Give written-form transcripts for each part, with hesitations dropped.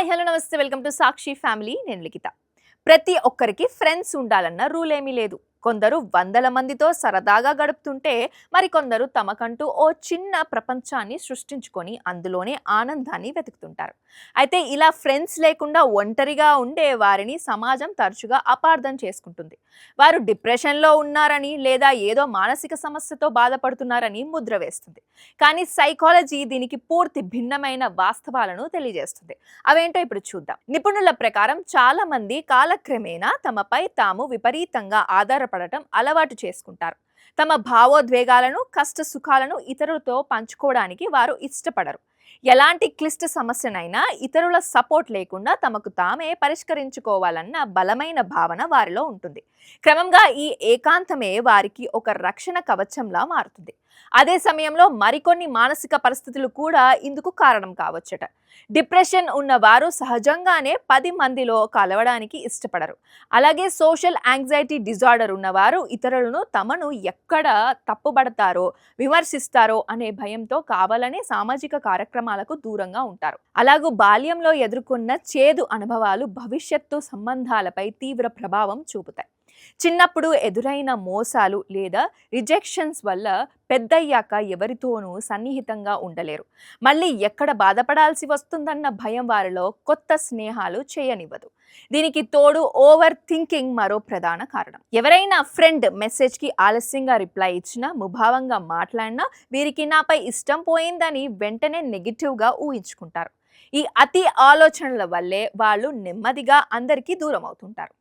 Hi hello నమస్తే welcome to Sakshi family. నేను లిఖిత. ప్రతి ఒక్కరికి ఫ్రెండ్స్ ఉండాలన్న రూల్ ఏమీ లేదు. కొందరు వందల మందితో సరదాగా గడుపుతుంటే మరికొందరు తమకంటూ ఓ చిన్న ప్రపంచాన్ని సృష్టించుకొని అందులోనే ఆనందాన్ని వెతుకుతుంటారు. అయితే ఇలా ఫ్రెండ్స్ లేకుండా ఒంటరిగా ఉండే వారిని సమాజం తరచుగా అపార్థం చేసుకుంటుంది. వారు డిప్రెషన్లో ఉన్నారని లేదా ఏదో మానసిక సమస్యతో బాధపడుతున్నారని ముద్ర వేస్తుంది. కానీ సైకాలజీ దీనికి పూర్తి భిన్నమైన వాస్తవాలను తెలియజేస్తుంది. అవేంటో ఇప్పుడు చూద్దాం. నిపుణుల ప్రకారం చాలా మంది కాలక్రమేణా తమపై తాము విపరీతంగా ఆధారపడటం అలవాటు చేసుకుంటారు. తమ భావోద్వేగాలను, కష్ట సుఖాలను ఇతరులతో పంచుకోవడానికి వారు ఇష్టపడరు. ఎలాంటి క్లిష్ట సమస్యనైనా ఇతరుల సపోర్ట్ లేకుండా తమకు తామే పరిష్కరించుకోవాలన్న బలమైన భావన వారిలో ఉంటుంది. క్రమంగా ఈ ఏకాంతమే వారికి ఒక రక్షణ కవచంలా మారుతుంది. అదే సమయంలో మరికొన్ని మానసిక పరిస్థితులు కూడా ఇందుకు కారణం కావచ్చట. డిప్రెషన్ ఉన్నవారు సహజంగానే 10 మందిలో కలవడానికి ఇష్టపడరు. అలాగే సోషల్ యాంగ్జైటీ డిజార్డర్ ఉన్నవారు ఇతరులను తమను ఎక్కడ తప్పుబడతారో, విమర్శిస్తారో అనే భయంతో కావాలనే సామాజిక కార్యక్రమాలకు దూరంగా ఉంటారు. అలాగూ బాల్యంలో ఎదుర్కొన్న చేదు అనుభవాలు భవిష్యత్తు సంబంధాలపై తీవ్ర ప్రభావం చూపుతాయి. చిన్నప్పుడు ఎదురైన మోసాలు లేదా రిజెక్షన్స్ వల్ల పెద్దయ్యాక ఎవరితోనూ సన్నిహితంగా ఉండలేరు. మళ్ళీ ఎక్కడ బాధపడాల్సి వస్తుందన్న భయం వారిలో కొత్త స్నేహాలు చేయనివ్వదు. దీనికి తోడు ఓవర్ థింకింగ్ మరో ప్రధాన కారణం. ఎవరైనా ఫ్రెండ్ మెసేజ్కి ఆలస్యంగా రిప్లై ఇచ్చినా, ముభావంగా మాట్లాడినా వీరికి నాపై ఇష్టం పోయిందని వెంటనే నెగిటివ్గా ఊహించుకుంటారు. ఈ అతి ఆలోచనల వల్లే వాళ్ళు నెమ్మదిగా అందరికీ దూరం అవుతుంటారు.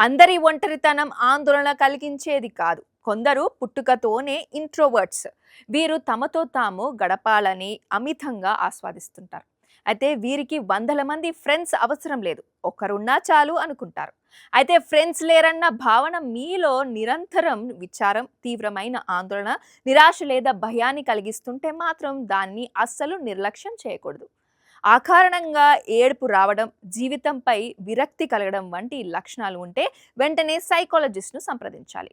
అందరి ఒంటరితనం ఆందోళన కలిగించేది కాదు. కొందరు పుట్టుకతోనే ఇంట్రోవర్ట్స్. వీరు తమతో తాము గడపాలని అమితంగా ఆస్వాదిస్తుంటారు. అయితే వీరికి వందల మంది ఫ్రెండ్స్ అవసరం లేదు, ఒకరున్నా చాలు అనుకుంటారు. అయితే ఫ్రెండ్స్ లేరన్న భావన మీలో నిరంతరం విచారం, తీవ్రమైన ఆందోళన, నిరాశ లేదా భయాన్ని కలిగిస్తుంటే మాత్రం దాన్ని అస్సలు నిర్లక్ష్యం చేయకూడదు. ఆ కారణంగా ఏడుపు రావడం, జీవితంపై విరక్తి కలగడం వంటి లక్షణాలు ఉంటే వెంటనే సైకాలజిస్ట్ను సంప్రదించాలి.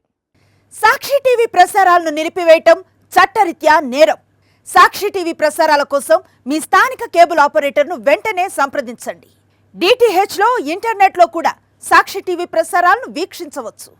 సాక్షి టీవీ ప్రసారాలను నిలిపివేయటం చట్టరీత్యా నేరం. సాక్షి టీవీ ప్రసారాల కోసం మీ స్థానిక కేబుల్ ఆపరేటర్ను వెంటనే సంప్రదించండి. డిటిహెచ్లో, ఇంటర్నెట్లో కూడా సాక్షి టీవీ ప్రసారాలను వీక్షించవచ్చు.